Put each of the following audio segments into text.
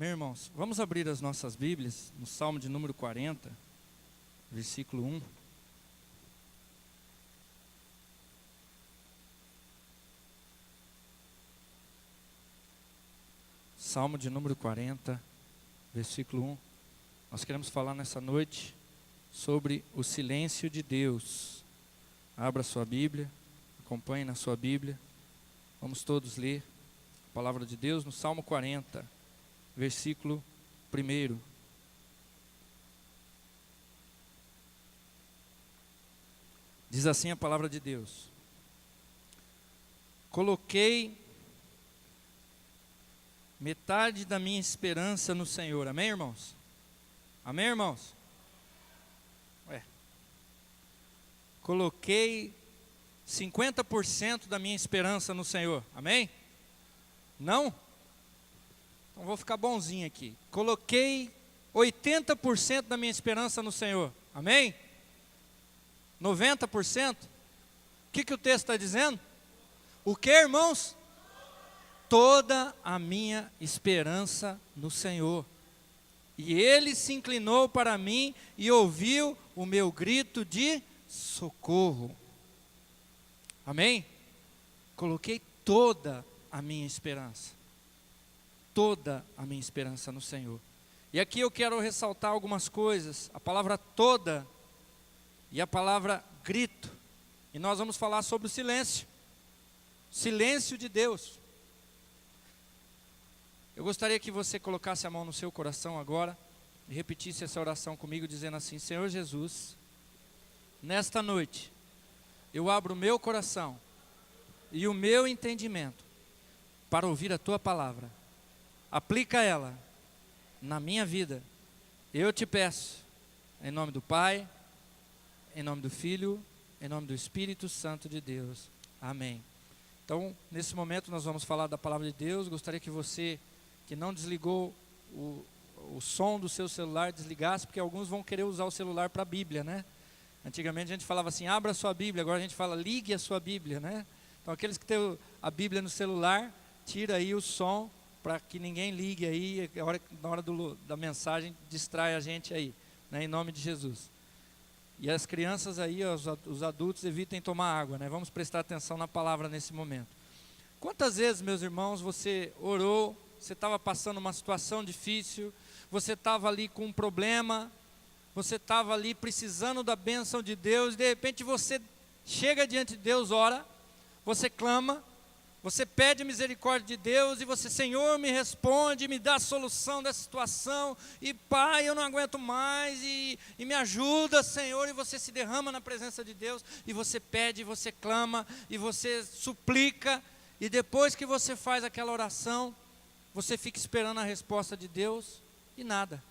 Amém, irmãos? Vamos abrir as nossas Bíblias no Salmo de número 40, versículo 1. Salmo de número 40, versículo 1. Nós queremos falar nessa noite sobre o silêncio de Deus. Abra sua Bíblia, acompanhe na sua Bíblia. Vamos todos ler a palavra de Deus no Salmo 40, versículo 1. Diz assim a palavra de Deus: coloquei metade da minha esperança no Senhor. Amém, irmãos? Amém, irmãos? Coloquei 50% da minha esperança no Senhor. Amém? Não? Então vou ficar bonzinho aqui. Coloquei 80% da minha esperança no Senhor. Amém? 90%? O que o texto está dizendo? O que, irmãos? Toda a minha esperança no Senhor. E Ele se inclinou para mim e ouviu o meu grito de socorro. Amém? Coloquei toda a minha esperança. Toda a minha esperança no Senhor. E aqui eu quero ressaltar algumas coisas. A palavra toda e a palavra grito. E nós vamos falar sobre o silêncio. Silêncio de Deus. Eu gostaria que você colocasse a mão no seu coração agora e repetisse essa oração comigo, dizendo assim: Senhor Jesus, nesta noite, eu abro o meu coração e o meu entendimento para ouvir a Tua palavra. Aplica ela na minha vida. Eu te peço, em nome do Pai, em nome do Filho, em nome do Espírito Santo de Deus. Amém. Então, nesse momento nós vamos falar da palavra de Deus. Gostaria que você, que não desligou o som do seu celular, desligasse, porque alguns vão querer usar o celular para a Bíblia, né? Antigamente a gente falava assim, abra a sua Bíblia, agora a gente fala, ligue a sua Bíblia, né? Então aqueles que têm a Bíblia no celular, tira aí o som, para que ninguém ligue aí, na hora da mensagem, distrai a gente aí, né? Em nome de Jesus. E as crianças aí, os adultos, evitem tomar água, né? Vamos prestar atenção na palavra nesse momento. Quantas vezes, meus irmãos, você orou, você estava passando uma situação difícil, você estava ali com um problema, você estava ali precisando da bênção de Deus, e de repente você chega diante de Deus, ora, você clama, você pede misericórdia de Deus, e você, Senhor, me responde, me dá a solução dessa situação, e Pai, eu não aguento mais, e me ajuda, Senhor, e você se derrama na presença de Deus, e você pede, e você clama, e você suplica, e depois que você faz aquela oração, você fica esperando a resposta de Deus, e nada.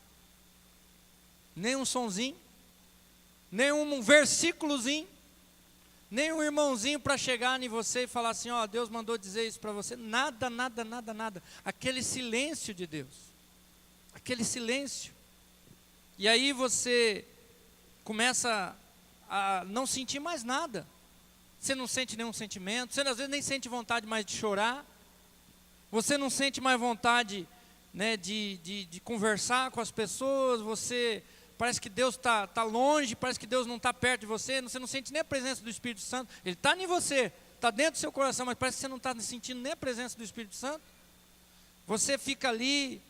Nem um sonzinho, nem um versículozinho, nem um irmãozinho para chegar em você e falar assim, ó, Deus mandou dizer isso para você. Nada, nada, nada, nada. Aquele silêncio de Deus. Aquele silêncio. E aí você começa a não sentir mais nada. Você não sente nenhum sentimento, você às vezes nem sente vontade mais de chorar. Você não sente mais vontade, né, de conversar com as pessoas, você... Parece que Deus está longe, parece que Deus não está perto de você, você não sente nem a presença do Espírito Santo. Ele está em você, está dentro do seu coração, mas parece que você não está sentindo nem a presença do Espírito Santo. Você fica ali,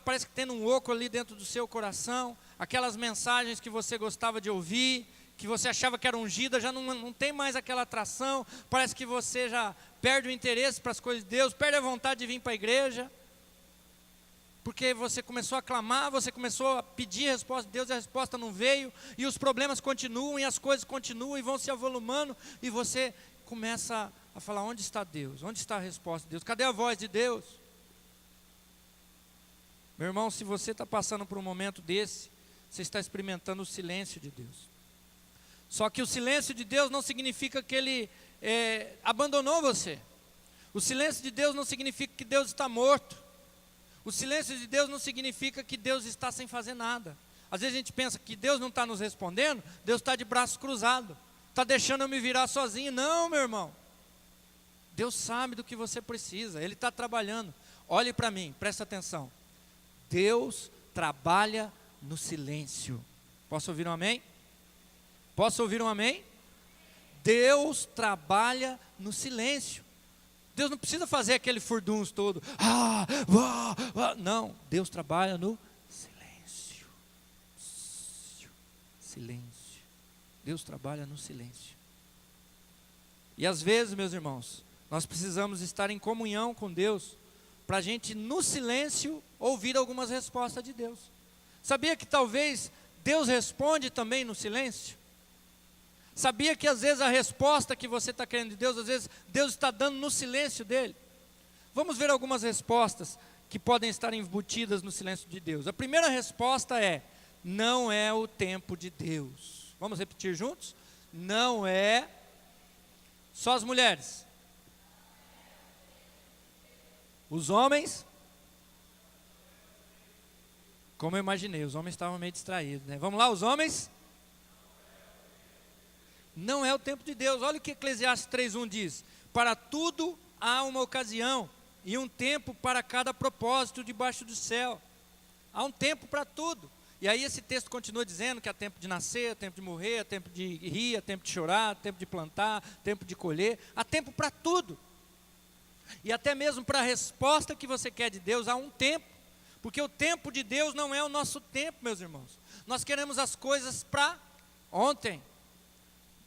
parece que tendo um oco ali dentro do seu coração, aquelas mensagens que você gostava de ouvir, que você achava que era ungida, já não tem mais aquela atração, parece que você já perde o interesse para as coisas de Deus, perde a vontade de vir para a igreja. Porque você começou a clamar, você começou a pedir a resposta de Deus, e a resposta não veio, e os problemas continuam, e as coisas continuam, e vão se avolumando, e você começa a falar, onde está Deus? Onde está a resposta de Deus? Cadê a voz de Deus? Meu irmão, se você está passando por um momento desse, você está experimentando o silêncio de Deus. Só que o silêncio de Deus não significa que Ele abandonou você. O silêncio de Deus não significa que Deus está morto. O silêncio de Deus não significa que Deus está sem fazer nada. Às vezes a gente pensa que Deus não está nos respondendo, Deus está de braços cruzados, está deixando eu me virar sozinho. Não, meu irmão. Deus sabe do que você precisa, Ele está trabalhando. Olhe para mim, presta atenção. Deus trabalha no silêncio. Posso ouvir um amém? Posso ouvir um amém? Deus trabalha no silêncio. Deus não precisa fazer aquele furdunço todo. Não, Deus trabalha no silêncio. Silêncio. Deus trabalha no silêncio. E às vezes, meus irmãos, nós precisamos estar em comunhão com Deus, para a gente, no silêncio, ouvir algumas respostas de Deus. Sabia que talvez Deus responde também no silêncio? Sabia que às vezes a resposta que você está querendo de Deus, às vezes Deus está dando no silêncio dele? Vamos ver algumas respostas que podem estar embutidas no silêncio de Deus. A primeira resposta é: não é o tempo de Deus. Vamos repetir juntos? Não é. Só as mulheres. Os homens, como eu imaginei, os homens estavam meio distraídos, né? Vamos lá, os homens. Não é o tempo de Deus. Olha o que Eclesiastes 3:1 diz: para tudo há uma ocasião e um tempo para cada propósito debaixo do céu. Há um tempo para tudo. E aí esse texto continua dizendo que há tempo de nascer, há tempo de morrer, há tempo de rir, há tempo de chorar, há tempo de plantar, há tempo de colher, há tempo para tudo. E até mesmo para a resposta que você quer de Deus, há um tempo. Porque o tempo de Deus não é o nosso tempo, meus irmãos. Nós queremos as coisas para ontem.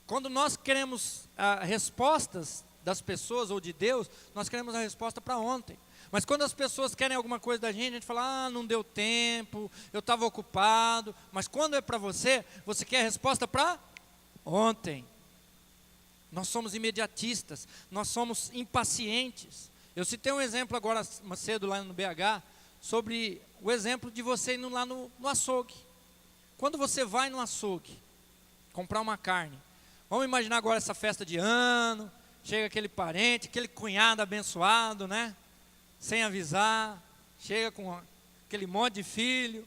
Quando nós queremos respostas das pessoas ou de Deus, nós queremos a resposta para ontem. Mas quando as pessoas querem alguma coisa da gente fala: não deu tempo, eu estava ocupado. Mas quando é para você, você quer a resposta para ontem. Nós somos imediatistas, nós somos impacientes. Eu citei um exemplo agora cedo lá no BH, sobre o exemplo de você indo lá no açougue. Quando você vai no açougue comprar uma carne, vamos imaginar agora essa festa de ano, chega aquele parente, aquele cunhado abençoado, né? Sem avisar, chega com aquele monte de filho,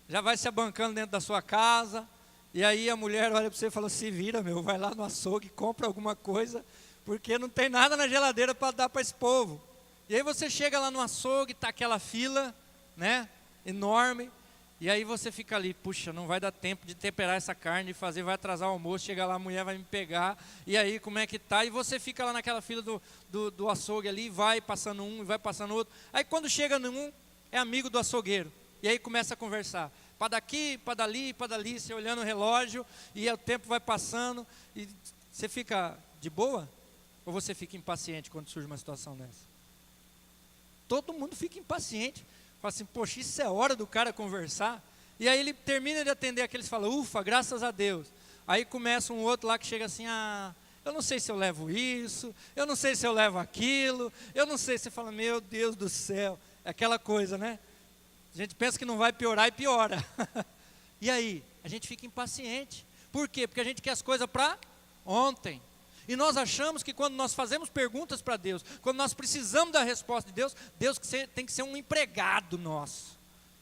já vai se abancando dentro da sua casa, e aí a mulher olha para você e fala: se vira, meu, vai lá no açougue, compra alguma coisa, porque não tem nada na geladeira para dar para esse povo. E aí você chega lá no açougue, está aquela fila, né, enorme, e aí você fica ali: puxa, não vai dar tempo de temperar essa carne, de fazer, vai atrasar o almoço, chega lá, a mulher vai me pegar, e aí como é que tá? E você fica lá naquela fila do açougue ali, vai passando um, e vai passando outro. Aí quando chega num, é amigo do açougueiro, e aí começa a conversar, para daqui, para dali, você olhando o relógio, e o tempo vai passando, e você fica de boa? Ou você fica impaciente quando surge uma situação dessa? Todo mundo fica impaciente. Fala assim: poxa, isso é hora do cara conversar. E aí ele termina de atender aqueles e fala: ufa, graças a Deus. Aí começa um outro lá que chega assim: eu não sei se eu levo isso, eu não sei se eu levo aquilo, eu não sei. Você fala: meu Deus do céu. É aquela coisa, né? A gente pensa que não vai piorar e piora. E aí? A gente fica impaciente. Por quê? Porque a gente quer as coisas para ontem. E nós achamos que quando nós fazemos perguntas para Deus, quando nós precisamos da resposta de Deus, Deus tem que ser um empregado nosso.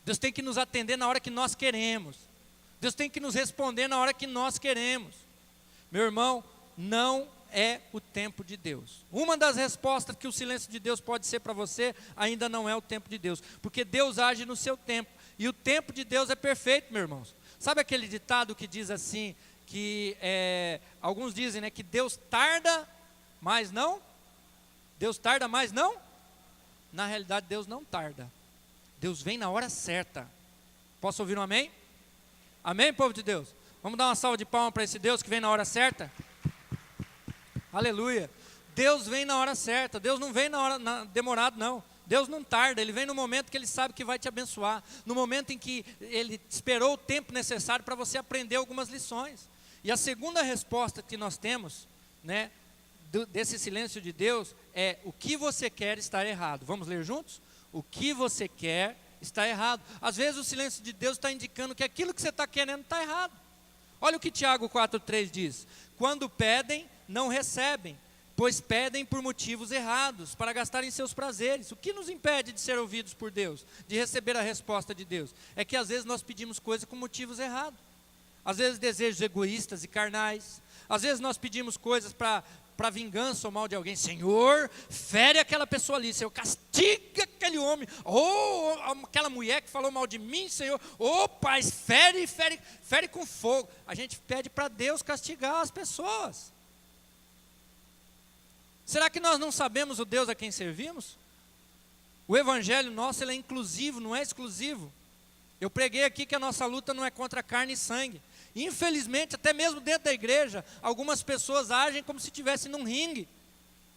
Deus tem que nos atender na hora que nós queremos. Deus tem que nos responder na hora que nós queremos. Meu irmão, não é o tempo de Deus. Uma das respostas que o silêncio de Deus pode ser para você, ainda não é o tempo de Deus. Porque Deus age no seu tempo. E o tempo de Deus é perfeito, meus irmãos. Sabe aquele ditado que diz assim, que alguns dizem, né, que Deus tarda, mas não? Deus tarda, mas não? Na realidade, Deus não tarda. Deus vem na hora certa. Posso ouvir um amém? Amém, povo de Deus? Vamos dar uma salva de palmas para esse Deus que vem na hora certa? Aleluia. Deus vem na hora certa. Deus não vem na hora demorado, não. Deus não tarda, Ele vem no momento que Ele sabe que vai te abençoar. No momento em que Ele esperou o tempo necessário para você aprender algumas lições. E a segunda resposta que nós temos, né, desse silêncio de Deus é: o que você quer estar errado. Vamos ler juntos? O que você quer está errado. Às vezes o silêncio de Deus está indicando que aquilo que você está querendo está errado. Olha o que Tiago 4,3 diz: quando pedem, não recebem, pois pedem por motivos errados, para gastarem seus prazeres. O que nos impede de ser ouvidos por Deus, de receber a resposta de Deus? É que às vezes nós pedimos coisas com motivos errados. Às vezes desejos egoístas e carnais. Às vezes nós pedimos coisas para para vingança ou mal de alguém. Senhor, fere aquela pessoa ali, Senhor, castiga aquele homem, ou aquela mulher que falou mal de mim, Senhor, Pai, fere com fogo. A gente pede para Deus castigar as pessoas. Será que nós não sabemos o Deus a quem servimos? O evangelho nosso, ele é inclusivo, não é exclusivo. Eu preguei aqui que a nossa luta não é contra carne e sangue. Infelizmente, até mesmo dentro da igreja, algumas pessoas agem como se estivessem num ringue,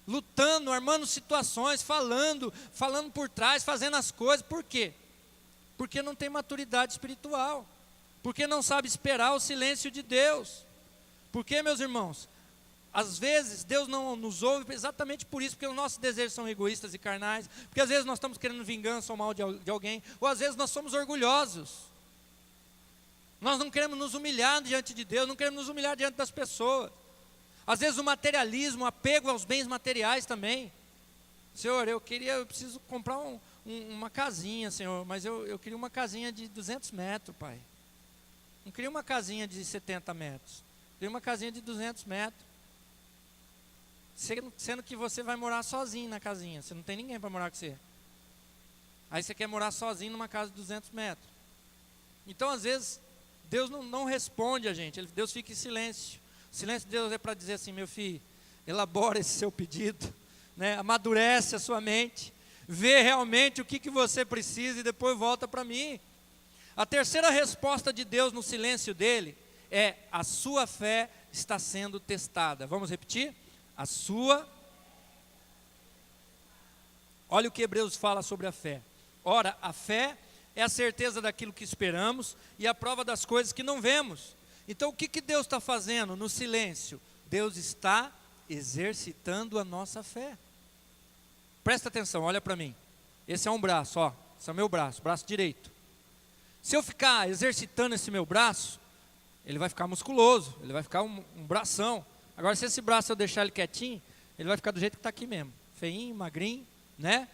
lutando, armando situações, falando por trás, fazendo as coisas. Por quê? Porque não tem maturidade espiritual, porque não sabe esperar o silêncio de Deus. Porque, meus irmãos, às vezes Deus não nos ouve exatamente por isso, porque os nossos desejos são egoístas e carnais, porque às vezes nós estamos querendo vingança ou mal de alguém, ou às vezes nós somos orgulhosos. Nós não queremos nos humilhar diante de Deus, não queremos nos humilhar diante das pessoas. Às vezes o materialismo, o apego aos bens materiais também. Senhor, eu preciso comprar uma casinha, Senhor, mas eu queria uma casinha de 200 metros, Pai. Não queria uma casinha de 70 metros, queria uma casinha de 200 metros. Sendo que você vai morar sozinho na casinha, você não tem ninguém para morar com você. Aí você quer morar sozinho numa casa de 200 metros. Então, às vezes, Deus não responde a gente, Deus fica em silêncio. O silêncio de Deus é para dizer assim: meu filho, elabora esse seu pedido, né? Amadurece a sua mente, vê realmente o que você precisa e depois volta para mim. A terceira resposta de Deus no silêncio dele é: a sua fé está sendo testada. Vamos repetir? Olha o que Hebreus fala sobre a fé. Ora, a fé é a certeza daquilo que esperamos e a prova das coisas que não vemos. Então o que Deus está fazendo no silêncio? Deus está exercitando a nossa fé. Presta atenção, olha para mim. Esse é um braço, ó. Esse é o meu braço direito. Se eu ficar exercitando esse meu braço, ele vai ficar musculoso, ele vai ficar um bração. Agora, se esse braço eu deixar ele quietinho, ele vai ficar do jeito que está aqui mesmo. Feinho, magrinho, né?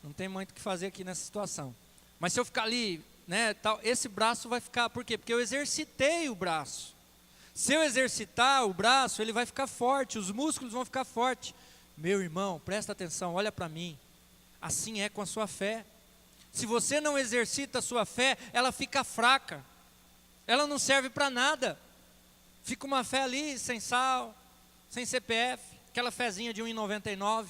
Não tem muito o que fazer aqui nessa situação. Mas se eu ficar ali, né, tal, esse braço vai ficar, por quê? Porque eu exercitei o braço. Se eu exercitar o braço, ele vai ficar forte, os músculos vão ficar fortes. Meu irmão, presta atenção, olha para mim. Assim é com a sua fé. Se você não exercita a sua fé, ela fica fraca. Ela não serve para nada. Fica uma fé ali, sem sal, sem CPF, aquela fezinha de 1,99,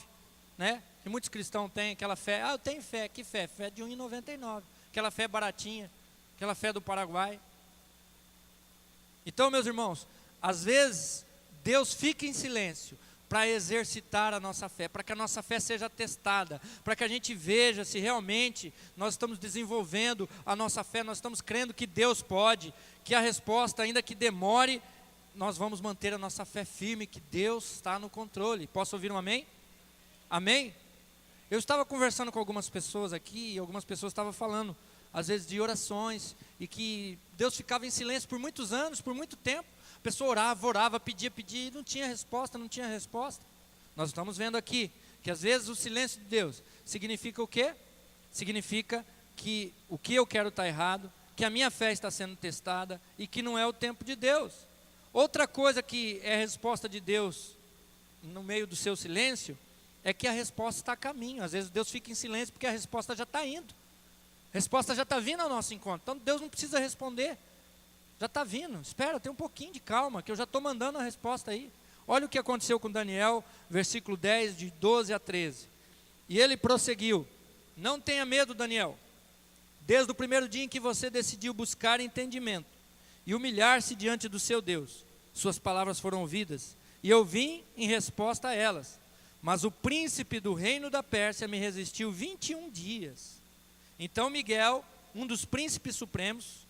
né? Que muitos cristãos têm, aquela fé. Eu tenho fé, que fé? Fé de 1,99. Aquela fé baratinha, aquela fé do Paraguai. Então, meus irmãos, às vezes Deus fica em silêncio para exercitar a nossa fé, para que a nossa fé seja testada, para que a gente veja se realmente nós estamos desenvolvendo a nossa fé, nós estamos crendo que Deus pode, que a resposta, ainda que demore, nós vamos manter a nossa fé firme, que Deus está no controle. Posso ouvir um amém? Amém? Eu estava conversando com algumas pessoas aqui, e algumas pessoas estavam falando, às vezes, de orações, e que Deus ficava em silêncio por muitos anos, por muito tempo. A pessoa orava, pedia, e não tinha resposta. Nós estamos vendo aqui, que às vezes o silêncio de Deus significa o quê? Significa que o que eu quero está errado, que a minha fé está sendo testada, e que não é o tempo de Deus. Outra coisa que é resposta de Deus, no meio do seu silêncio, é que a resposta está a caminho. Às vezes Deus fica em silêncio porque a resposta já está indo. A resposta já está vindo ao nosso encontro. Então Deus não precisa responder. Já está vindo. Espera, tem um pouquinho de calma, que eu já estou mandando a resposta aí. Olha o que aconteceu com Daniel, versículo 10, de 12 a 13. E ele prosseguiu: não tenha medo, Daniel. Desde o primeiro dia em que você decidiu buscar entendimento e humilhar-se diante do seu Deus, suas palavras foram ouvidas, e eu vim em resposta a elas. Mas o príncipe do reino da Pérsia me resistiu 21 dias. Então Miguel, um dos príncipes supremos,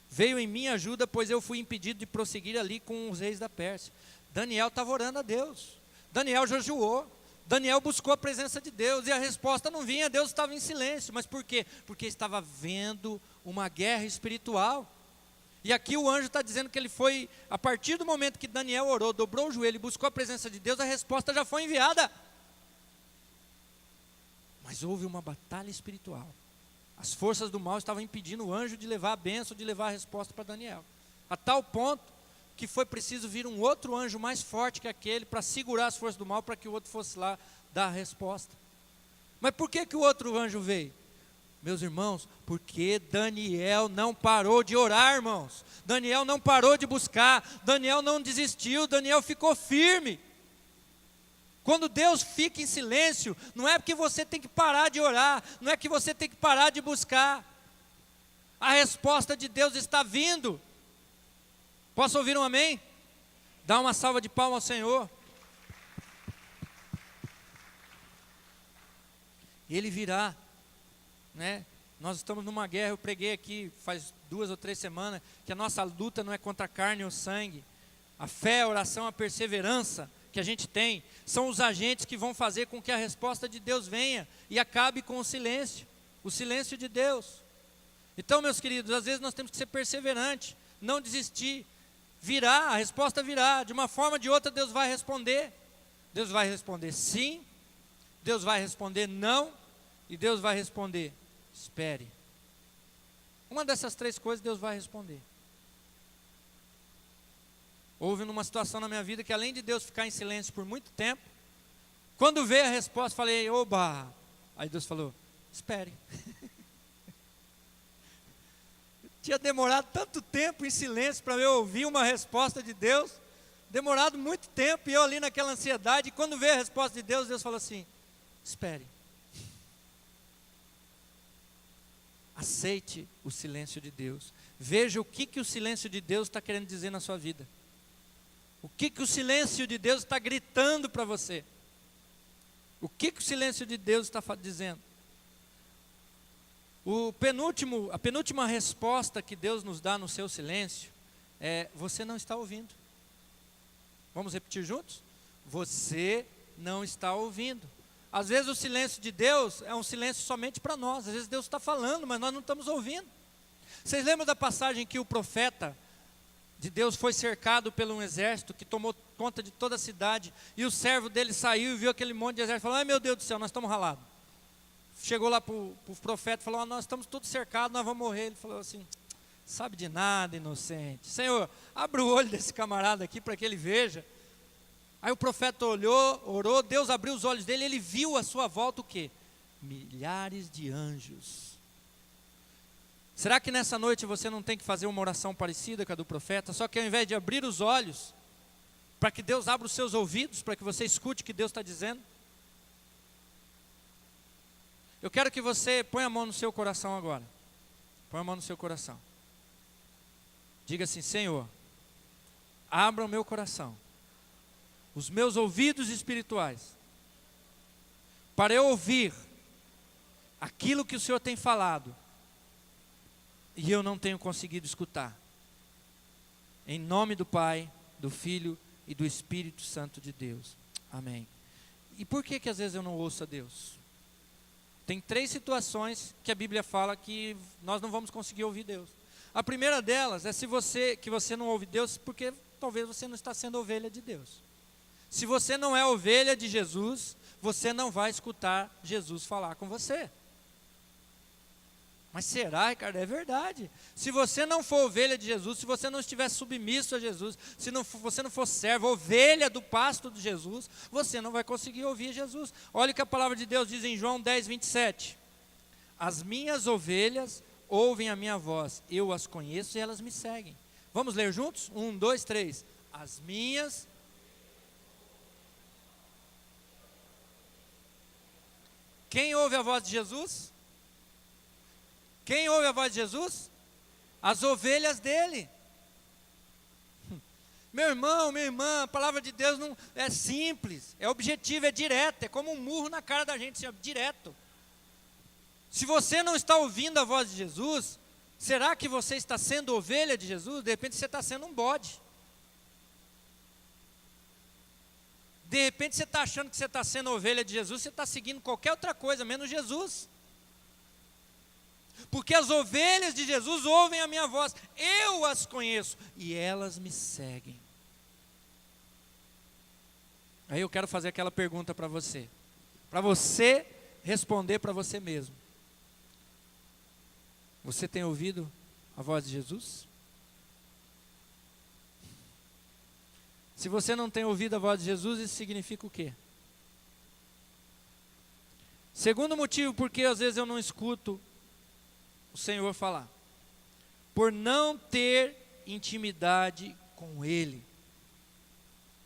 veio em minha ajuda, pois eu fui impedido de prosseguir ali com os reis da Pérsia. Daniel estava orando a Deus. Daniel jejuou. Daniel buscou a presença de Deus, e a resposta não vinha, Deus estava em silêncio. Mas por quê? Porque estava vendo uma guerra espiritual. E aqui o anjo está dizendo que ele foi, a partir do momento que Daniel orou, dobrou o joelho e buscou a presença de Deus, a resposta já foi enviada. Mas houve uma batalha espiritual. As forças do mal estavam impedindo o anjo de levar a bênção, de levar a resposta para Daniel. A tal ponto que foi preciso vir um outro anjo mais forte que aquele para segurar as forças do mal, para que o outro fosse lá dar a resposta. Mas por que o outro anjo veio? Meus irmãos, porque Daniel não parou de orar, irmãos. Daniel não parou de buscar, Daniel não desistiu, Daniel ficou firme. Quando Deus fica em silêncio, não é porque você tem que parar de orar, não é que você tem que parar de buscar. A resposta de Deus está vindo. Posso ouvir um amém? Dá uma salva de palmas ao Senhor. Ele virá, né? Nós estamos numa guerra, eu preguei aqui faz 2 ou 3 semanas, que a nossa luta não é contra a carne ou sangue. A fé, a oração, a perseverança que a gente tem, são os agentes que vão fazer com que a resposta de Deus venha e acabe com o silêncio de Deus. Então, meus queridos, às vezes nós temos que ser perseverantes, não desistir, virá, a resposta virá, de uma forma ou de outra Deus vai responder. Deus vai responder sim, Deus vai responder não, e Deus vai responder, espere. Uma dessas 3 coisas Deus vai responder. Houve numa situação na minha vida que além de Deus ficar em silêncio por muito tempo, quando veio a resposta, falei, oba! Aí Deus falou, espere. Tinha demorado tanto tempo em silêncio para eu ouvir uma resposta de Deus, demorado muito tempo, e eu ali naquela ansiedade, e quando veio a resposta de Deus, Deus falou assim, espere. Aceite o silêncio de Deus. Veja o que o silêncio de Deus está querendo dizer na sua vida. O que o silêncio de Deus está gritando para você? O que o silêncio de Deus está dizendo? A penúltima resposta que Deus nos dá no seu silêncio é: você não está ouvindo. Vamos repetir juntos? Você não está ouvindo. Às vezes o silêncio de Deus é um silêncio somente para nós. Às vezes Deus está falando, mas nós não estamos ouvindo. Vocês lembram da passagem que o profeta de Deus foi cercado por um exército que tomou conta de toda a cidade, e o servo dele saiu e viu aquele monte de exército e falou, ai meu Deus do céu, nós estamos ralados. Chegou lá para o profeta e falou, nós estamos todos cercados, nós vamos morrer. Ele falou assim, sabe de nada, inocente. Senhor, abre o olho desse camarada aqui para que ele veja. Aí o profeta olhou, orou, Deus abriu os olhos dele, ele viu à sua volta o quê? Milhares de anjos. Será que nessa noite você não tem que fazer uma oração parecida com a do profeta, só que ao invés de abrir os olhos, para que Deus abra os seus ouvidos, para que você escute o que Deus está dizendo? Eu quero que você ponha a mão no seu coração agora. Põe a mão no seu coração. Diga assim, Senhor, abra o meu coração, os meus ouvidos espirituais, para eu ouvir aquilo que o Senhor tem falado, e eu não tenho conseguido escutar. Em nome do Pai, do Filho e do Espírito Santo de Deus. Amém. E por que às vezes eu não ouço a Deus? Tem 3 situações que a Bíblia fala que nós não vamos conseguir ouvir Deus. A primeira delas é que você não ouve Deus porque talvez você não está sendo ovelha de Deus. Se você não é ovelha de Jesus, você não vai escutar Jesus falar com você. Mas será, Ricardo? É verdade. Se você não for ovelha de Jesus, se você não estiver submisso a Jesus, se você não for servo, ovelha do pasto de Jesus, você não vai conseguir ouvir Jesus. Olha o que a palavra de Deus diz em João 10, 27. As minhas ovelhas ouvem a minha voz, eu as conheço e elas me seguem. Vamos ler juntos? 1, 2, 3. As minhas... Quem ouve a voz de Jesus? Quem ouve a voz de Jesus? As ovelhas dele. Meu irmão, minha irmã, a palavra de Deus não é simples, é objetivo, é direto, é como um murro na cara da gente, assim, direto. Se você não está ouvindo a voz de Jesus, será que você está sendo ovelha de Jesus? De repente você está sendo um bode. De repente você está achando que você está sendo ovelha de Jesus, você está seguindo qualquer outra coisa, menos Jesus. Porque as ovelhas de Jesus ouvem a minha voz, eu as conheço e elas me seguem. Aí eu quero fazer aquela pergunta para você responder para você mesmo. Você tem ouvido a voz de Jesus? Se você não tem ouvido a voz de Jesus, isso significa o quê? Segundo motivo porque às vezes eu não escuto o Senhor falar. Por não ter intimidade com Ele.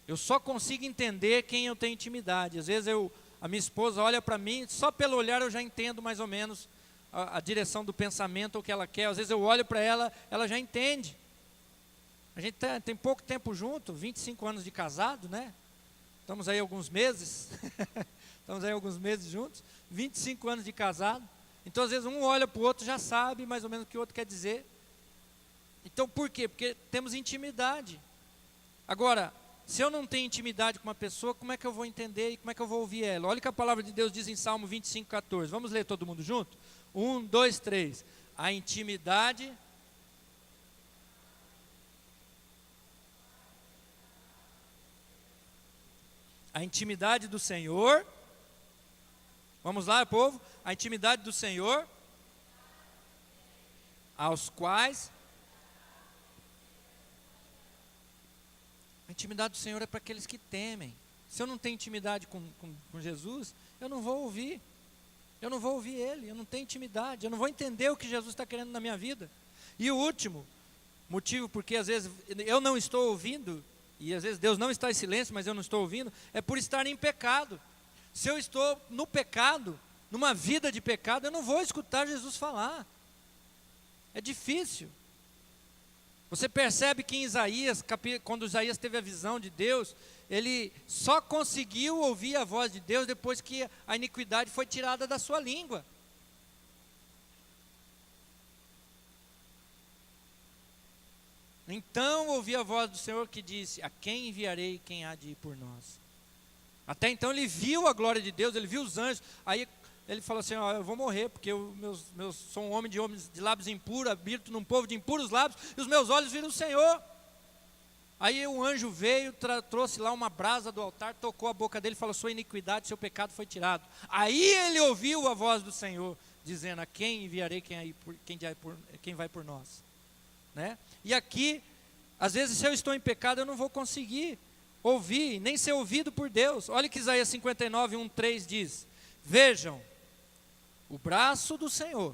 Eu só consigo entender quem eu tenho intimidade. Às vezes a minha esposa olha para mim, só pelo olhar eu já entendo mais ou menos a direção do pensamento, o que ela quer. Às vezes eu olho para ela, ela já entende. A gente tem pouco tempo junto, 25 anos de casado, né? Estamos aí alguns meses. Estamos aí alguns meses juntos, 25 anos de casado. Então às vezes um olha para o outro, já sabe mais ou menos o que o outro quer dizer. Então por quê? Porque temos intimidade. Agora, se eu não tenho intimidade com uma pessoa, como é que eu vou entender e como é que eu vou ouvir ela? Olha o que a palavra de Deus diz em Salmo 25:14. Vamos ler todo mundo junto? 1, 2, 3. A intimidade... A intimidade do Senhor... Vamos lá, povo? A intimidade do Senhor... Aos quais... A intimidade do Senhor é para aqueles que temem. Se eu não tenho intimidade com Jesus, eu não vou ouvir. Eu não vou ouvir Ele, eu não tenho intimidade. Eu não vou entender o que Jesus está querendo na minha vida. E o último motivo, porque às vezes eu não estou ouvindo, e às vezes Deus não está em silêncio, mas eu não estou ouvindo, é por estar em pecado. Se eu estou no pecado, numa vida de pecado, eu não vou escutar Jesus falar. É difícil. Você percebe que em Isaías, quando Isaías teve a visão de Deus, ele só conseguiu ouvir a voz de Deus depois que a iniquidade foi tirada da sua língua. Então ouvi a voz do Senhor que disse: a quem enviarei, quem há de ir por nós? Até então ele viu a glória de Deus, ele viu os anjos. Aí ele falou assim: eu vou morrer, porque eu sou um homem de lábios impuros, habito num povo de impuros lábios, e os meus olhos viram o Senhor. Aí o anjo veio, trouxe lá uma brasa do altar, tocou a boca dele e falou: sua iniquidade, seu pecado foi tirado. Aí ele ouviu a voz do Senhor, dizendo: a quem enviarei, quem vai por nós? Né? E aqui, às vezes se eu estou em pecado, eu não vou conseguir ouvir, nem ser ouvido por Deus. Olha que Isaías 59, 1, 3 diz: vejam, o braço do Senhor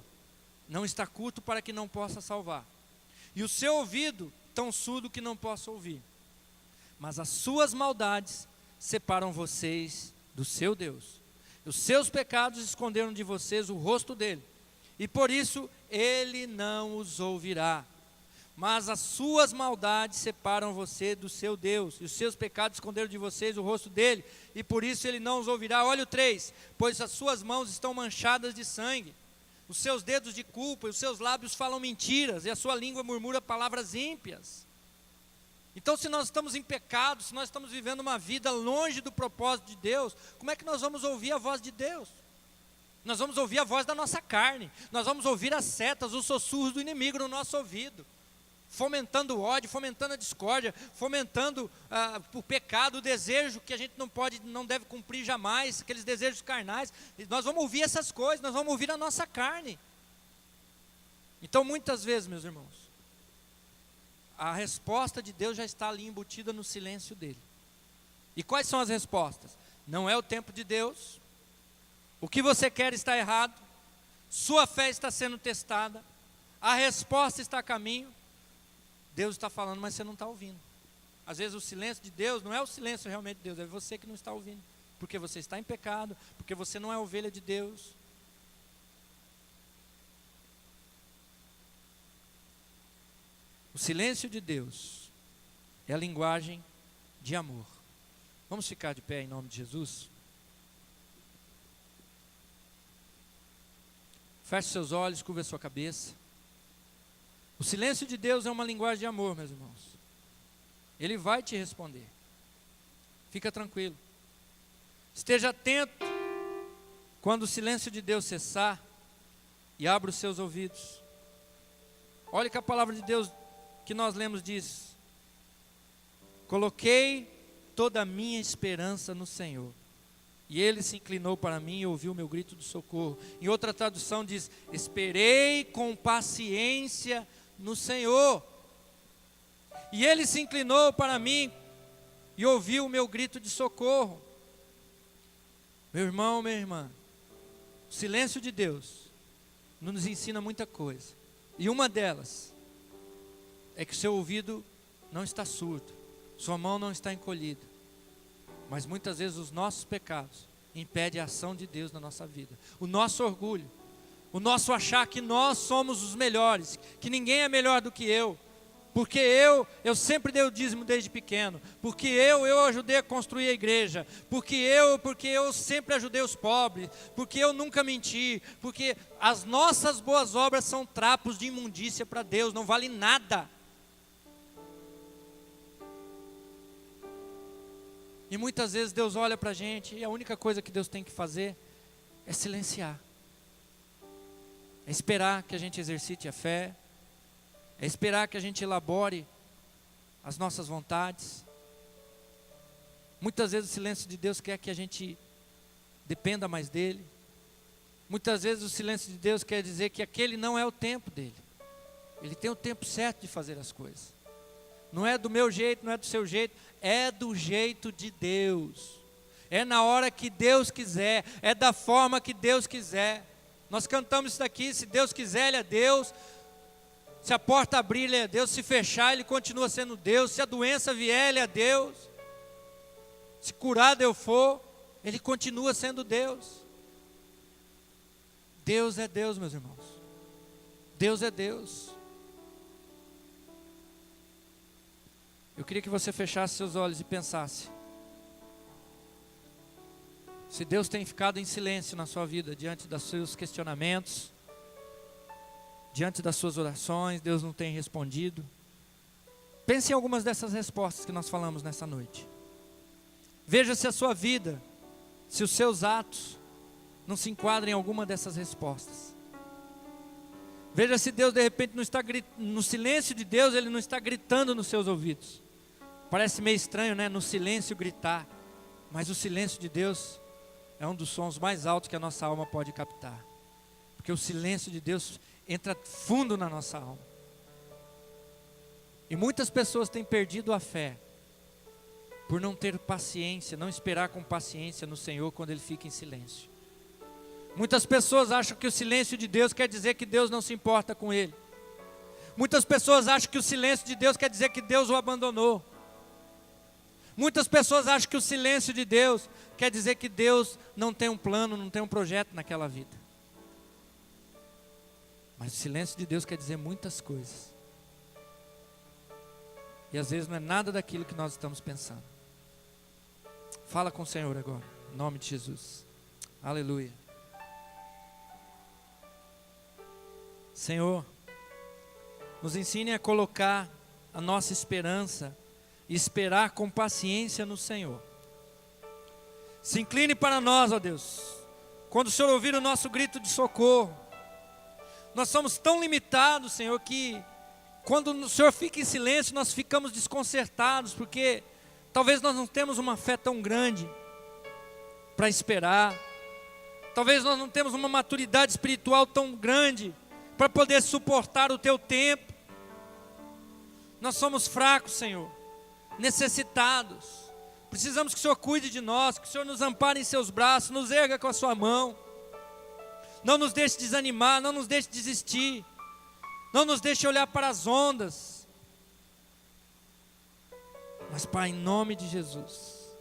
não está curto para que não possa salvar, e o seu ouvido tão surdo que não possa ouvir. Mas as suas maldades separam vocês do seu Deus. Os seus pecados esconderam de vocês o rosto dele, e por isso ele não os ouvirá. Mas as suas maldades separam você do seu Deus, e os seus pecados esconderam de vocês o rosto dele, e por isso ele não os ouvirá. Olha o 3, pois as suas mãos estão manchadas de sangue, os seus dedos de culpa, e os seus lábios falam mentiras, e a sua língua murmura palavras ímpias. Então se nós estamos em pecado, se nós estamos vivendo uma vida longe do propósito de Deus, como é que nós vamos ouvir a voz de Deus? Nós vamos ouvir a voz da nossa carne, nós vamos ouvir as setas, os sussurros do inimigo no nosso ouvido, fomentando o ódio, fomentando a discórdia, fomentando o pecado, o desejo que a gente não deve cumprir jamais, aqueles desejos carnais. Nós vamos ouvir essas coisas, nós vamos ouvir a nossa carne. Então muitas vezes, meus irmãos, a resposta de Deus já está ali embutida no silêncio dele. E quais são as respostas? Não é o tempo de Deus, o que você quer está errado, sua fé está sendo testada, a resposta está a caminho. Deus está falando, mas você não está ouvindo. Às vezes o silêncio de Deus não é o silêncio realmente de Deus, é você que não está ouvindo, porque você está em pecado, porque você não é ovelha de Deus. O silêncio de Deus é a linguagem de amor. Vamos ficar de pé em nome de Jesus? Feche seus olhos, curva a sua cabeça. O silêncio de Deus é uma linguagem de amor, meus irmãos. Ele vai te responder. Fica tranquilo. Esteja atento quando o silêncio de Deus cessar e abra os seus ouvidos. Olha que a palavra de Deus que nós lemos diz: coloquei toda a minha esperança no Senhor, e Ele se inclinou para mim e ouviu o meu grito de socorro. Em outra tradução diz: esperei com paciência no Senhor, e Ele se inclinou para mim e ouviu o meu grito de socorro. Meu irmão, minha irmã, o silêncio de Deus nos ensina muita coisa. E uma delas é que o seu ouvido não está surdo, sua mão não está encolhida. Mas muitas vezes os nossos pecados impedem a ação de Deus na nossa vida. O nosso orgulho, o nosso achar que nós somos os melhores, que ninguém é melhor do que eu. Porque eu sempre dei o dízimo desde pequeno. Porque eu ajudei a construir a igreja. Porque eu sempre ajudei os pobres. Porque eu nunca menti. Porque as nossas boas obras são trapos de imundícia para Deus, não vale nada. E muitas vezes Deus olha para a gente e a única coisa que Deus tem que fazer é silenciar. É esperar que a gente exercite a fé. É esperar que a gente elabore as nossas vontades. Muitas vezes o silêncio de Deus quer que a gente dependa mais dEle. Muitas vezes o silêncio de Deus quer dizer que aquele não é o tempo dEle. Ele tem o tempo certo de fazer as coisas. Não é do meu jeito, não é do seu jeito, é do jeito de Deus. É na hora que Deus quiser, é da forma que Deus quiser. Nós cantamos isso daqui, se Deus quiser, Ele é Deus. Se a porta abrir, Ele é Deus. Se fechar, Ele continua sendo Deus. Se a doença vier, Ele é Deus. Se curado eu for, Ele continua sendo Deus. Deus é Deus, meus irmãos. Deus é Deus. Eu queria que você fechasse seus olhos e pensasse. Se Deus tem ficado em silêncio na sua vida, diante dos seus questionamentos, diante das suas orações, Deus não tem respondido. Pense em algumas dessas respostas que nós falamos nessa noite. Veja se a sua vida, se os seus atos não se enquadram em alguma dessas respostas. Veja se Deus de repente não está no silêncio de Deus, Ele não está gritando nos seus ouvidos. Parece meio estranho, né? No silêncio gritar. Mas o silêncio de Deus é um dos sons mais altos que a nossa alma pode captar. Porque o silêncio de Deus entra fundo na nossa alma. E muitas pessoas têm perdido a fé por não ter paciência, não esperar com paciência no Senhor quando Ele fica em silêncio. Muitas pessoas acham que o silêncio de Deus quer dizer que Deus não se importa com ele. Muitas pessoas acham que o silêncio de Deus quer dizer que Deus o abandonou. Muitas pessoas acham que o silêncio de Deus quer dizer que Deus não tem um plano, não tem um projeto naquela vida. Mas o silêncio de Deus quer dizer muitas coisas. E às vezes não é nada daquilo que nós estamos pensando. Fala com o Senhor agora, em nome de Jesus. Aleluia. Senhor, nos ensine a colocar a nossa esperança e esperar com paciência no Senhor. Se incline para nós, ó Deus, quando o Senhor ouvir o nosso grito de socorro. Nós somos tão limitados, Senhor, que quando o Senhor fica em silêncio, nós ficamos desconcertados, porque talvez nós não temos uma fé tão grande para esperar. Talvez nós não temos uma maturidade espiritual tão grande para poder suportar o Teu tempo. Nós somos fracos, Senhor, necessitados. Precisamos que o Senhor cuide de nós, que o Senhor nos ampare em Seus braços, nos erga com a Sua mão. Não nos deixe desanimar, não nos deixe desistir. Não nos deixe olhar para as ondas. Mas, Pai, em nome de Jesus,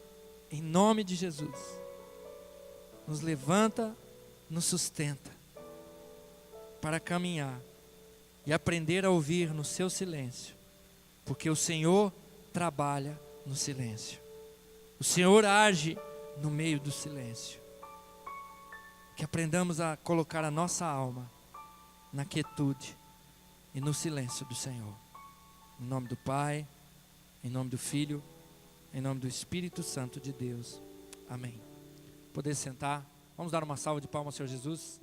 nos levanta, nos sustenta para caminhar e aprender a ouvir no Seu silêncio, porque o Senhor trabalha no silêncio. O Senhor age no meio do silêncio. Que aprendamos a colocar a nossa alma na quietude e no silêncio do Senhor. Em nome do Pai, em nome do Filho, em nome do Espírito Santo de Deus. Amém. Poder sentar. Vamos dar uma salva de palmas ao Senhor Jesus.